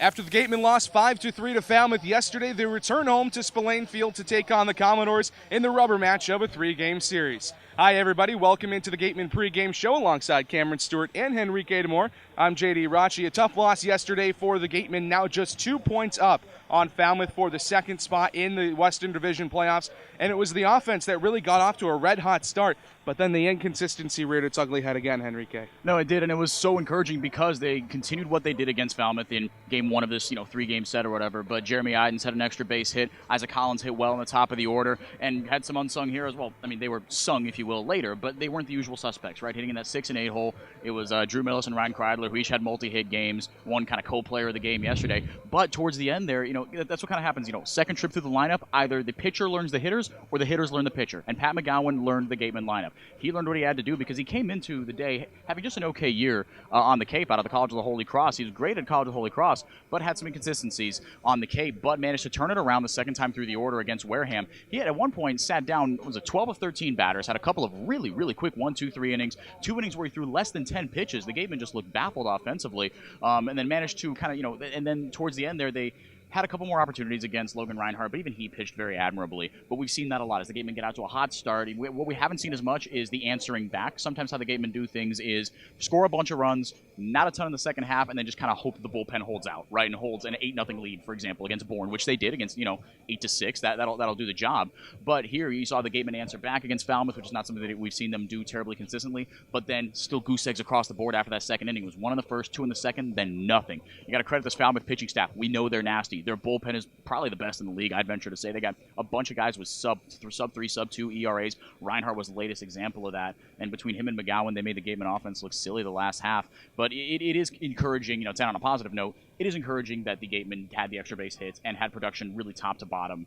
After the Gatemen lost 5-3 to Falmouth yesterday, they return home to Spillane Field to take on the Commodores in the rubber match of a 3-game series. Hi, everybody. Welcome into the Gatemen Pregame Show alongside Cameron Stuart and Henrique DaMour. I'm JD Raucci. A tough loss yesterday for the Gatemen, now just 2 points up on Falmouth for the second spot in the Western Division playoffs. And it was the offense that really got off to a red-hot start, but then the inconsistency reared its ugly head again, Henrique. No, it did, and it was so encouraging because they continued what they did against Falmouth in game one of this, 3-game set or whatever. But Jeremy Idens had an extra base hit. Isaac Collins hit well in the top of the order and had some unsung heroes. Well, I mean, they were sung, if you will, later, but they weren't the usual suspects, right? Hitting in that 6 and 8 hole. It was Drew Millis and Ryan Kreidler, who each had multi-hit games, one kind of co-player of the game yesterday. But towards the end there, that's what kind of happens. Second trip through the lineup, either the pitcher learns the hitters or the hitters learn the pitcher. And Pat McGowan learned the Gatemen lineup. He learned what he had to do because he came into the day having just an okay year on the Cape out of the College of the Holy Cross. He was great at College of the Holy Cross, but had some inconsistencies on the Cape, but managed to turn it around the second time through the order against Wareham. He had at one point sat down, was it 12 of 13 batters, had a couple of really, really quick 1, 2, 3 innings, 2 innings where he threw less than 10 pitches. The Gatemen just looked baffled offensively, and then managed to kind of, and then towards the end there, they had a couple more opportunities against Logan Reinhardt, but even he pitched very admirably. But we've seen that a lot as the Gatemen get out to a hot start. What we haven't seen as much is the answering back. Sometimes how the Gatemen do things is score a bunch of runs, not a ton in the second half, and then just kind of hope the bullpen holds out, right, and holds an 8-0 lead, for example, against Bourne, which they did against 8-6. That'll do the job. But here you saw the Gatemen answer back against Falmouth, which is not something that we've seen them do terribly consistently. But then still goose eggs across the board after that second inning. It was 1 in the first, 2 in the second, then nothing. You got to credit this Falmouth pitching staff. We know they're nasty. Their bullpen is probably the best in the league, I'd venture to say. They got a bunch of guys with sub 3, sub 2 ERAs. Reinhardt was the latest example of that. And between him and McGowan, they made the Gatemen offense look silly the last half. But it is encouraging, to end on a positive note, it is encouraging that the Gatemen had the extra base hits and had production really top to bottom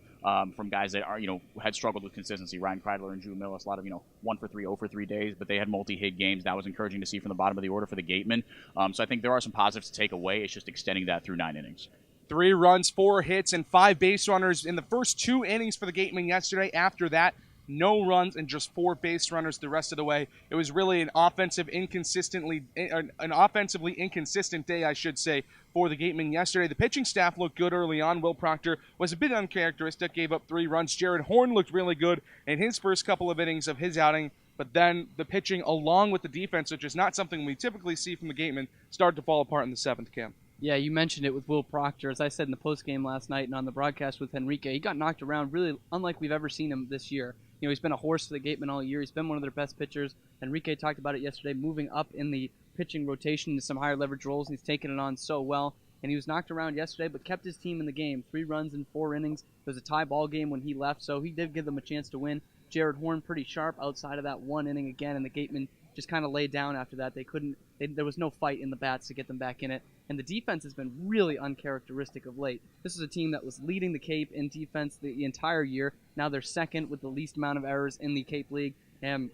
from guys that are, had struggled with consistency. Ryan Kreidler and Drew Millis, a lot of, 1 for 3, 0 for 3 days, but they had multi-hit games. That was encouraging to see from the bottom of the order for the Gatemen. So I think there are some positives to take away. It's just extending that through 9 innings. 3 runs, 4 hits, and 5 base runners in the first 2 innings for the Gatemen yesterday. After that, no runs and just 4 base runners the rest of the way. It was really an offensively inconsistent day, I should say, for the Gatemen yesterday. The pitching staff looked good early on. Will Proctor was a bit uncharacteristic, gave up 3 runs. Jared Horn looked really good in his first couple of innings of his outing, but then the pitching, along with the defense, which is not something we typically see from the Gatemen, started to fall apart in the 7th, Cam. Yeah, you mentioned it with Will Proctor. As I said in the postgame last night and on the broadcast with Henrique, he got knocked around really unlike we've ever seen him this year. He's been a horse for the Gatemen all year. He's been one of their best pitchers. Henrique talked about it yesterday, moving up in the pitching rotation into some higher leverage roles, and he's taken it on so well. And he was knocked around yesterday, but kept his team in the game. 3 runs in 4 innings. It was a tie ball game when he left, so he did give them a chance to win. Jared Horn pretty sharp outside of that 1 inning again, and the Gatemen just kind of laid down after that. There was no fight in the bats to get them back in it. And the defense has been really uncharacteristic of late. This is a team that was leading the Cape in defense the entire year. Now they're second with the least amount of errors in the Cape League. And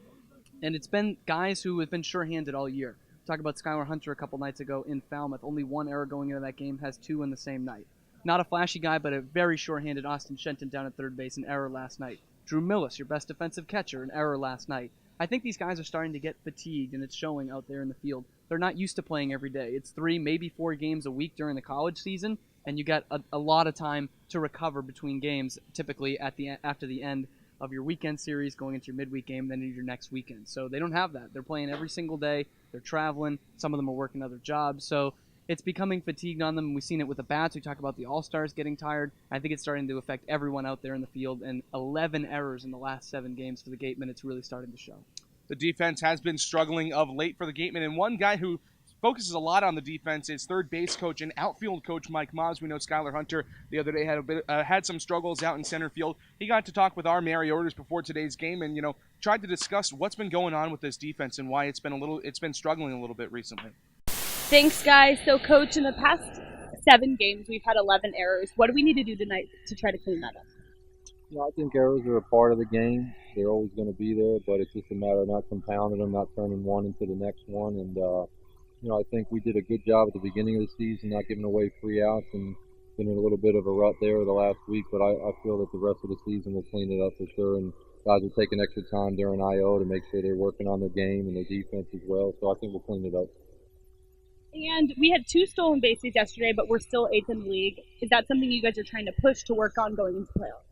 it's been guys who have been sure-handed all year. Talk about Skylar Hunter a couple nights ago in Falmouth. Only 1 error going into that game, has 2 in the same night. Not a flashy guy, but a very sure-handed Austin Shenton down at third base, an error last night. Drew Millis, your best defensive catcher, an error last night. I think these guys are starting to get fatigued, and it's showing out there in the field. They're not used to playing every day. It's 3, maybe 4 games a week during the college season, and you got a lot of time to recover between games, typically after the end of your weekend series, going into your midweek game, then into your next weekend. So they don't have that. They're playing every single day. They're traveling. Some of them are working other jobs. So it's becoming fatigued on them, and we've seen it with the bats. We talk about the All-Stars getting tired. I think it's starting to affect everyone out there in the field, and 11 errors in the last 7 games for the Gatemen. It's really starting to show. The defense has been struggling of late for the Gatemen, and one guy who focuses a lot on the defense is third base coach and outfield coach Mike Moss. We know Skylar Hunter the other day had some struggles out in center field. He got to talk with our Mary Orders before today's game, and tried to discuss what's been going on with this defense and why it's been struggling a little bit recently. Thanks, guys. So, Coach, in the past 7 games, we've had 11 errors. What do we need to do tonight to try to clean that up? I think errors are a part of the game. They're always going to be there, but it's just a matter of not compounding them, not turning one into the next one. And, I think we did a good job at the beginning of the season, not giving away free outs, and been in a little bit of a rut there the last week. But I feel that the rest of the season will clean it up for sure. And guys are taking extra time during I.O. to make sure they're working on their game and their defense as well. So I think we'll clean it up. And we had 2 stolen bases yesterday, but we're still 8th in the league. Is that something you guys are trying to push to work on going into playoffs?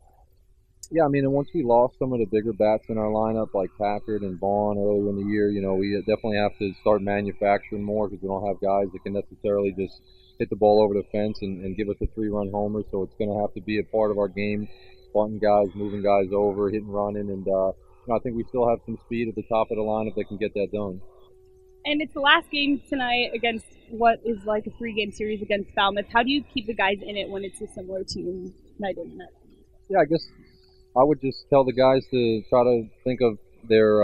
Yeah, I mean, and once we lost some of the bigger bats in our lineup, like Packard and Vaughn earlier in the year, we definitely have to start manufacturing more because we don't have guys that can necessarily just hit the ball over the fence and give us a 3-run homer. So it's going to have to be a part of our game, bunting guys, moving guys over, hitting, running, and I think we still have some speed at the top of the lineup that can get that done. And it's the last game tonight against what is like a 3-game series against Falmouth. How do you keep the guys in it when it's a similar team night in and night out? Yeah, I guess I would just tell the guys to try to think of their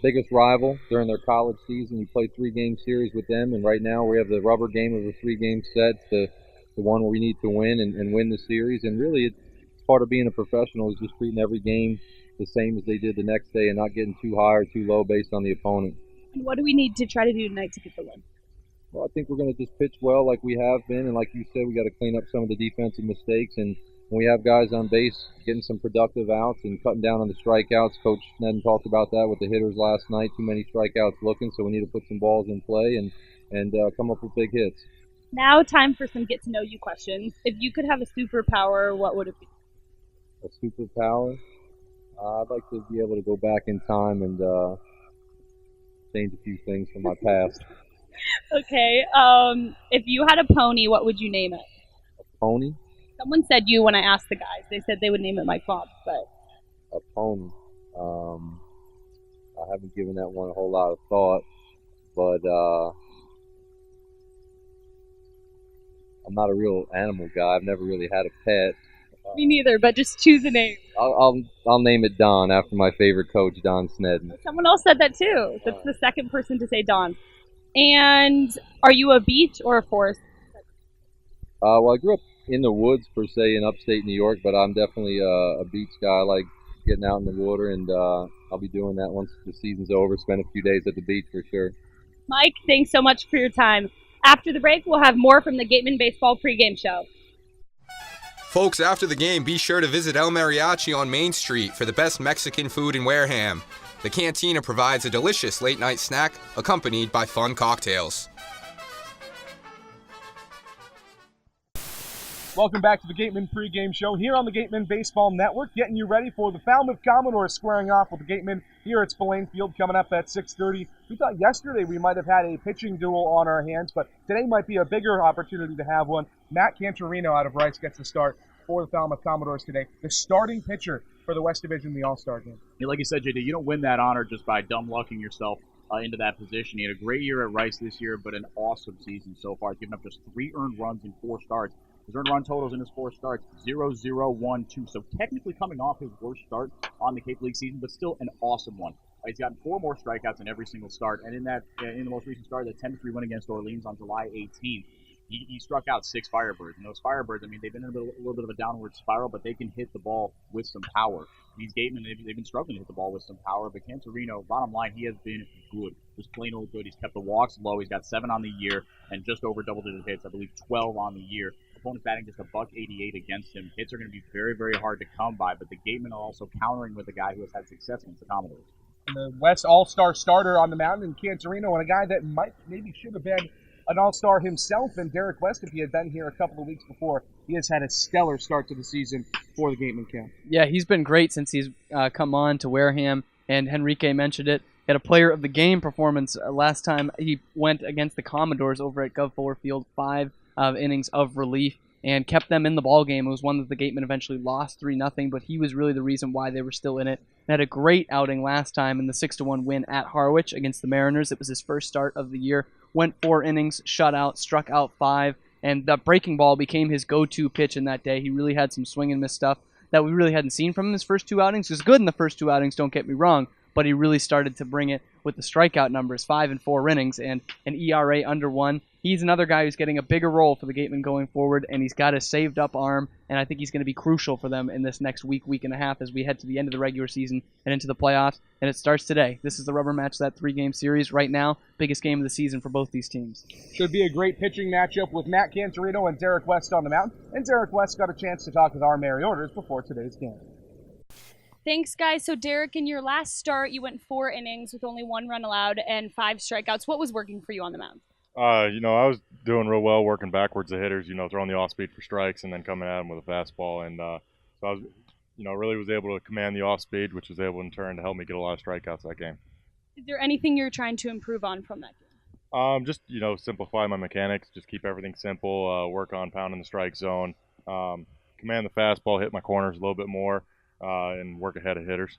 biggest rival during their college season. You play 3-game series with them, and right now we have the rubber game of a 3-game set, the one where we need to win and win the series. And really, it's part of being a professional is just treating every game the same as they did the next day and not getting too high or too low based on the opponent. And what do we need to try to do tonight to get the win? Well, I think we're going to just pitch well like we have been, and like you said, we got to clean up some of the defensive mistakes. And when we have guys on base getting some productive outs and cutting down on the strikeouts, Coach Sneddon talked about that with the hitters last night. Too many strikeouts looking, so we need to put some balls in play and come up with big hits. Now, time for some get-to-know-you questions. If you could have a superpower, what would it be? A superpower? I'd like to be able to go back in time and change a few things from my past. Okay. If you had a pony, what would you name it? A pony? Someone said you when I asked the guys. They said they would name it Mike Fox, but... A pony. I haven't given that one a whole lot of thought, but I'm not a real animal guy. I've never really had a pet. Me neither, but just choose a name. I'll name it Don after my favorite coach, Don Sneddon. Someone else said that too. That's the second person to say Don. And are you a beach or a forest? Well, I grew up in the woods per se in upstate New York, but I'm definitely a beach guy. I like getting out in the water, and I'll be doing that once the season's over. Spend a few days at the beach for sure. Mike, thanks so much for your time. After the break, we'll have more from the Gatemen Baseball Pregame Show. Folks, after the game, be sure to visit El Mariachi on Main Street for the best Mexican food in Wareham. The cantina provides a delicious late-night snack accompanied by fun cocktails. Welcome back to the Gatemen Pregame Show here on the Gatemen Baseball Network, getting you ready for the Falmouth Commodores squaring off with the Gatemen here at Spillane Field coming up at 6:30. We thought yesterday we might have had a pitching duel on our hands, but today might be a bigger opportunity to have one. Matt Cantorino out of Rice gets the start for the Falmouth Commodores today, the starting pitcher for the West Division in the All-Star game. Yeah, like you said, JD, you don't win that honor just by dumb lucking yourself into that position. He had a great year at Rice this year, but an awesome season so far. He's given up just 3 earned runs in 4 starts. His earned run totals in his 4 starts, 0, 0, 1, 2. So technically coming off his worst start on the Cape League season, but still an awesome one. He's gotten 4 more strikeouts in every single start, and in the most recent start, the 10-3 win against Orleans on July 18th, he struck out 6 Firebirds. And those Firebirds, I mean, they've been in a little bit of a downward spiral, but they can hit the ball with some power. These Gatemen, they've been struggling to hit the ball with some power, but Cantorino, bottom line, he has been good. Just plain old good. He's kept the walks low. He's got 7 on the year and just over double-digit hits. I believe 12 on the year. Opponents batting just $188 against him. Hits are going to be very, very hard to come by, but the Gatemen are also countering with a guy who has had success against the Commodores. And the West All-Star starter on the mound in Cantorino, and a guy that maybe should have been an All-Star himself, and Derek West, if he had been here a couple of weeks before. He has had a stellar start to the season for the Gatemen camp. Yeah, he's been great since he's come on to Wareham, and Henrique mentioned it. He had a player of the game performance last time he went against the Commodores over at Gov Fuller Field, 5 innings of relief, and kept them in the ball game. It was one that the Gatemen eventually lost 3-0, but he was really the reason why they were still in it. And had a great outing last time in the 6-1 win at Harwich against the Mariners. It was his first start of the year. Went 4 innings, shut out, struck out 5, and that breaking ball became his go-to pitch in that day. He really had some swing and miss stuff that we really hadn't seen from him his first 2 outings. He was good in the first 2 outings, don't get me wrong, but he really started to bring it with the strikeout numbers, 5 and 4 innings, and an ERA under 1. He's another guy who's getting a bigger role for the Gatemen going forward, and he's got a saved-up arm, and I think he's going to be crucial for them in this next week and a half as we head to the end of the regular season and into the playoffs, and it starts today. This is the rubber match, that 3-game series right now, biggest game of the season for both these teams. Should be a great pitching matchup with Matt Cantorino and Derek West on the mound, and Derek West got a chance to talk with our Mary Orders before today's game. Thanks, guys. So, Derek, in your last start, you went 4 innings with only 1 run allowed and 5 strikeouts. What was working for you on the mound? I was doing real well working backwards the hitters, throwing the off speed for strikes and then coming at them with a fastball. And so I was, really was able to command the off speed, which was able in turn to help me get a lot of strikeouts that game. Is there anything you're trying to improve on from that game? Just, simplify my mechanics, just keep everything simple, work on pounding the strike zone, command the fastball, hit my corners a little bit more, and work ahead of hitters.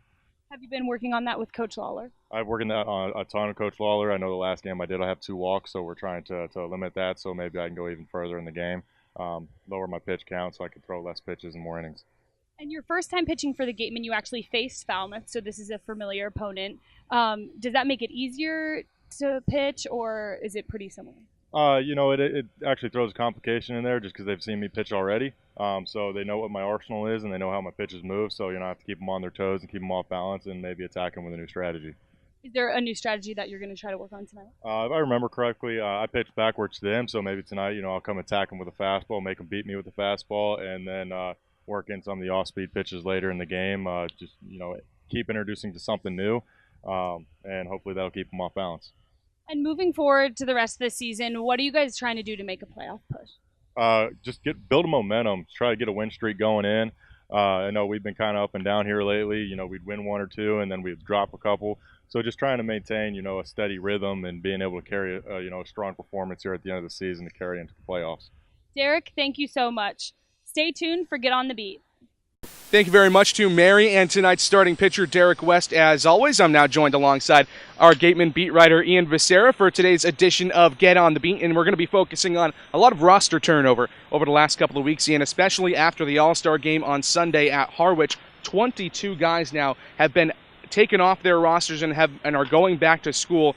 Have you been working on that with Coach Lawler? I've worked on a ton of Coach Lawler. I know the last game I have 2 walks, so we're trying to limit that, so maybe I can go even further in the game, lower my pitch count so I can throw less pitches and more innings. And your first time pitching for the Gatemen, you actually faced Falmouth, so this is a familiar opponent. Does that make it easier to pitch, or is it pretty similar? It actually throws a complication in there just because they've seen me pitch already. So they know what my arsenal is and they know how my pitches move. So, I have to keep them on their toes and keep them off balance and maybe attack them with a new strategy. Is there a new strategy that you're going to try to work on tonight? If I remember correctly, I pitched backwards to them. So maybe tonight, I'll come attack them with a fastball, make them beat me with a fastball, and then work in some of the off-speed pitches later in the game. Keep introducing to something new, and hopefully that'll keep them off balance. And moving forward to the rest of the season, what are you guys trying to do to make a playoff push? Just build a momentum, try to get a win streak going in. I know we've been kind of up and down here lately. We'd win 1 or 2 and then we'd drop a couple. So just trying to maintain, a steady rhythm and being able to carry, a strong performance here at the end of the season to carry into the playoffs. Derek, thank you so much. Stay tuned for Get on the Beat. Thank you very much to Mary and tonight's starting pitcher, Derek West. As always, I'm now joined alongside our Gatemen beat writer, Ian Becerra, for today's edition of Get on the Beat. And we're going to be focusing on a lot of roster turnover over the last couple of weeks, Ian, especially after the All-Star game on Sunday at Harwich. 22 guys now have been taken off their rosters and are going back to school.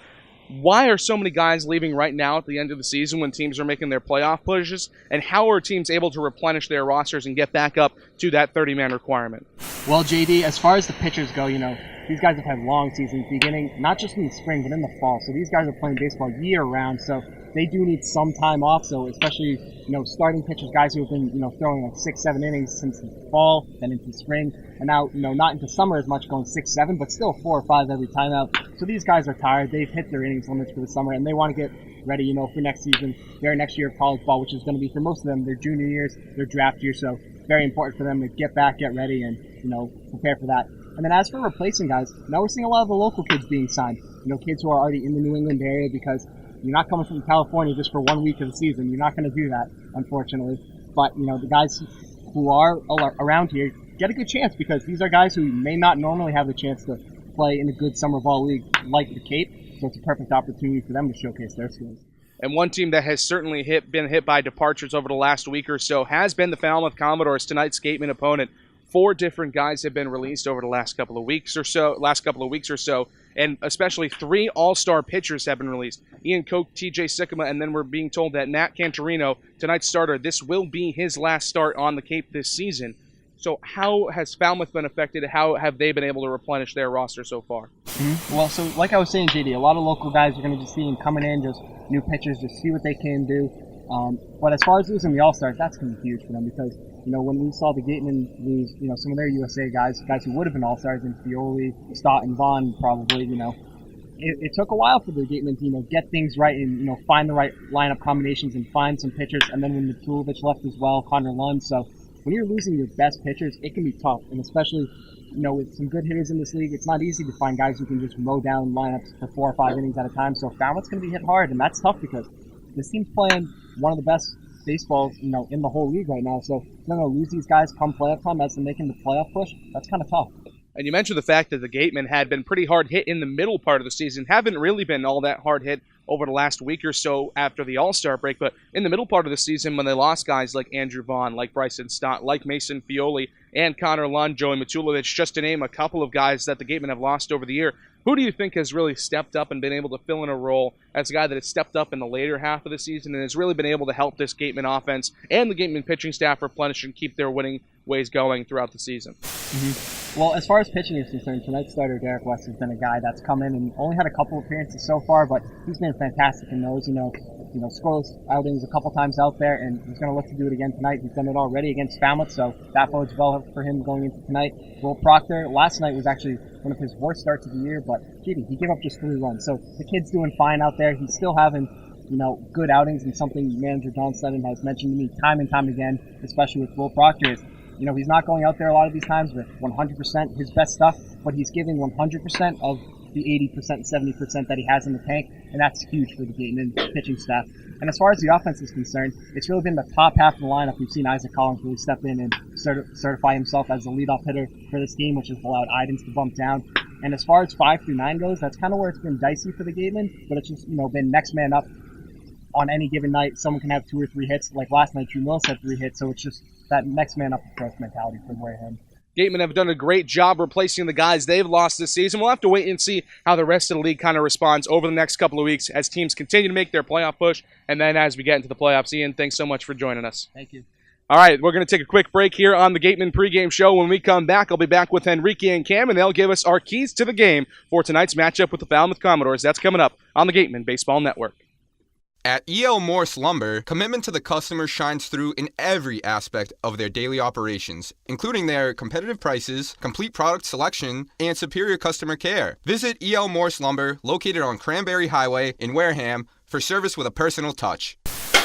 Why are so many guys leaving right now at the end of the season when teams are making their playoff pushes? And how are teams able to replenish their rosters and get back up to that 30-man requirement? Well, JD, as far as the pitchers go, these guys have had long seasons beginning, not just in the spring, but in the fall. So these guys are playing baseball year-round, so they do need some time off. So especially, starting pitchers, guys who have been, throwing like 6-7 innings since the fall, then into spring, and now, not into summer as much, going 6-7, but still 4 or 5 every time out. So these guys are tired. They've hit their innings limits for the summer, and they want to get ready, for next season, their next year of college ball, which is going to be for most of them their junior years, their draft year. So very important for them to get back, get ready, and prepare for that. And then as for replacing guys, now we're seeing a lot of the local kids being signed. Kids who are already in the New England area, because you're not coming from California just for 1 week of the season. You're not going to do that, unfortunately. But the guys who are around here get a good chance, because these are guys who may not normally have the chance to play in a good summer ball league like the Cape. So it's a perfect opportunity for them to showcase their skills. And one team that has certainly been hit by departures over the last week or so has been the Falmouth Commodores, tonight's Gatemen opponent. 4 different guys have been released over the last couple of weeks or so, and especially 3 all-star pitchers have been released. Ian Koch, TJ Sikkema, and then we're being told that Nat Cantorino, tonight's starter, this will be his last start on the Cape this season. So how has Falmouth been affected? How have they been able to replenish their roster so far? Mm-hmm. Well, so like I was saying, JD, a lot of local guys are going to just see them coming in, just new pitchers, just see what they can do. But as far as losing the All-Stars, that's going to be huge for them, because, when we saw the Gatemen lose, some of their USA guys who would have been All-Stars, in Fioli, Stott, and Vaughn probably, it took a while for the Gatemen to, get things right and, find the right lineup combinations and find some pitchers. And then when Matulovic left as well, Connor Lund. So when you're losing your best pitchers, it can be tough. And especially, with some good hitters in this league, it's not easy to find guys who can just mow down lineups for 4 or 5 innings at a time. So Falmouth's going to be hit hard, and that's tough, because this team's playing one of the best baseballs, in the whole league right now. So they're going to lose these guys come playoff time as they're making the playoff push. That's kind of tough. And you mentioned the fact that the Gatemen had been pretty hard hit in the middle part of the season, haven't really been all that hard hit over the last week or so after the All-Star break, but in the middle part of the season when they lost guys like Andrew Vaughn, like Bryson Stott, like Mason Fioli, and Connor Lund, Joey Matulovic, just to name a couple of guys that the Gatemen have lost over the year, who do you think has really stepped up and been able to fill in a role as a guy that has stepped up in the later half of the season and has really been able to help this Gatemen offense and the Gatemen pitching staff replenish and keep their winning ways going throughout the season? Mm-hmm. Well, as far as pitching is concerned, tonight's starter, Derek West, has been a guy that's come in and only had a couple appearances so far, but he's been fantastic in those, scoreless outings a couple times out there, and he's going to look to do it again tonight. He's done it already against Falmouth, so that bodes well for him going into tonight. Will Proctor, last night was actually one of his worst starts of the year, but he gave up just 3 runs. So the kid's doing fine out there. He's still having, good outings, and something manager John Sutton has mentioned to me time and time again, especially with Will Proctor, is he's not going out there a lot of these times with 100% his best stuff, but he's giving 100% of the 80%, 70% that he has in the tank, and that's huge for the Gatemen pitching staff. And as far as the offense is concerned, it's really been the top half of the lineup. We've seen Isaac Collins really step in and certify himself as the leadoff hitter for this team, which has allowed Idens to bump down. And as far as 5 through 9 goes, that's kind of where it's been dicey for the Gatemen, but it's just been next man up. On any given night, someone can have 2 or 3 hits. Like last night, Drew Mills had 3 hits, so it's just that next man up approach mentality for Wareham. Gatemen have done a great job replacing the guys they've lost this season. We'll have to wait and see how the rest of the league kind of responds over the next couple of weeks as teams continue to make their playoff push, and then as we get into the playoffs. Ian, thanks so much for joining us. Thank you. All right, we're going to take a quick break here on the Gatemen Pregame Show. When we come back, I'll be back with Henrique and Cam, and they'll give us our keys to the game for tonight's matchup with the Falmouth Commodores. That's coming up on the Gatemen Baseball Network. At E.L. Morse Lumber, commitment to the customer shines through in every aspect of their daily operations, including their competitive prices, complete product selection, and superior customer care. Visit E.L. Morse Lumber, located on Cranberry Highway in Wareham, for service with a personal touch.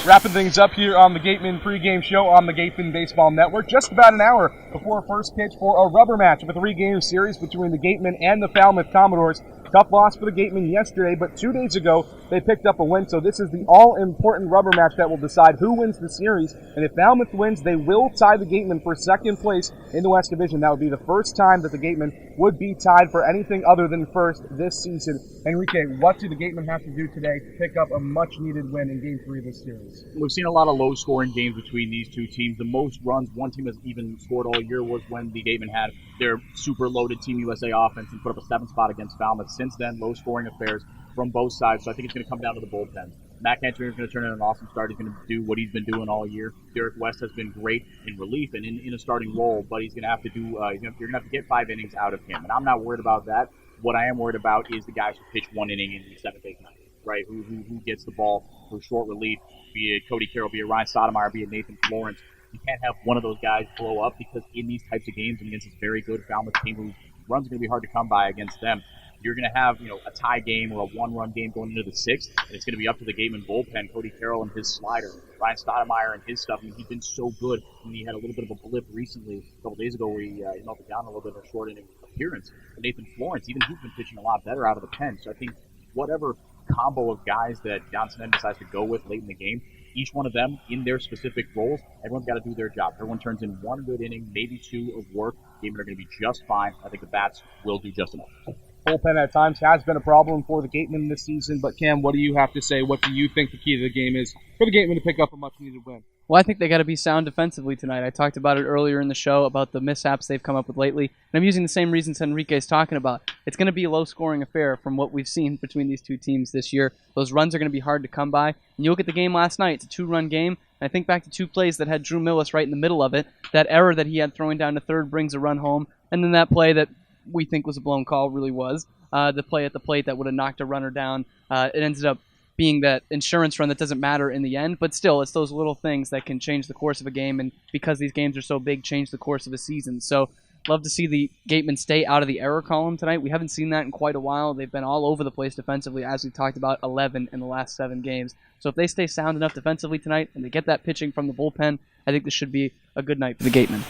Wrapping things up here on the Gatemen Pregame Show on the Gatemen Baseball Network. Just about an hour before first pitch for a rubber match of a 3-game series between the Gatemen and the Falmouth Commodores. Tough loss for the Gatemen yesterday, but 2 days ago they picked up a win, so this is the all-important rubber match that will decide who wins the series. And if Falmouth wins, they will tie the Gatemen for second place in the West Division. That would be the first time that the Gatemen would be tied for anything other than first this season. Henrique, what do the Gatemen have to do today to pick up a much-needed win in Game 3 of this series? We've seen a lot of low-scoring games between these two teams. The most runs one team has even scored all year was when the Gatemen had their super-loaded Team USA offense and put up a 7th spot against Falmouth. Since then, low-scoring affairs from both sides, so I think it's going to come down to the bullpen. Matt Cantor is going to turn in an awesome start. He's going to do what he's been doing all year. Derek West has been great in relief and in a starting role, but he's going to have to do. You're going to have to get 5 innings out of him, and I'm not worried about that. What I am worried about is the guys who pitch 1 inning in the 7th, 8th, 9th, right? Who gets the ball for short relief, be it Cody Carroll, be it Ryan Stoudemire, be it Nathan Florence. You can't have one of those guys blow up because in these types of games and against this very good Falmouth team whose runs are going to be hard to come by against them, you're going to have a tie game or a 1-run game going into the 6th, and it's going to be up to the Gatemen bullpen, Cody Carroll and his slider, Ryan Stoudemire and his stuff. I mean, he's been so good. I mean, he had a little bit of a blip recently, a couple days ago, where he melted down a little bit in a short inning appearance. But Nathan Florence, even he's been pitching a lot better out of the pen. So I think whatever combo of guys that Johnson decides to go with late in the game, each one of them in their specific roles, everyone's got to do their job. Everyone turns in 1 good inning, maybe 2 of work. Gatemen are going to be just fine. I think the bats will do just enough. Bullpen at times has been a problem for the Gatemen this season, but Cam, what do you have to say? What do you think the key to the game is for the Gatemen to pick up a much-needed win? Well, I think they got to be sound defensively tonight. I talked about it earlier in the show about the mishaps they've come up with lately, and I'm using the same reasons Henrique is talking about. It's going to be a low-scoring affair from what we've seen between these two teams this year. Those runs are going to be hard to come by, and you look at the game last night. It's a 2-run game, and I think back to 2 plays that had Drew Millis right in the middle of it. That error that he had throwing down to third brings a run home, and then that play that we think was a blown call really was. The play at the plate that would have knocked a runner down. It ended up being that insurance run that doesn't matter in the end, but still, it's those little things that can change the course of a game, and because these games are so big, change the course of a season. So, love to see the Gatemen stay out of the error column tonight. We haven't seen that in quite a while. They've been all over the place defensively, as we talked about, 11 in the last 7 games. So if they stay sound enough defensively tonight, and they get that pitching from the bullpen, I think this should be a good night for the Gatemen.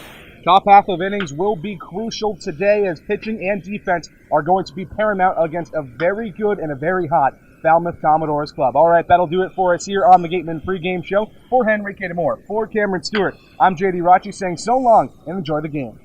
Top half of innings will be crucial today as pitching and defense are going to be paramount against a very good and a very hot Falmouth Commodores club. All right, that'll do it for us here on the Gatemen Pregame Show. For Henrique DaMour, for Cameron Stuart, I'm JD Raucci saying so long and enjoy the game.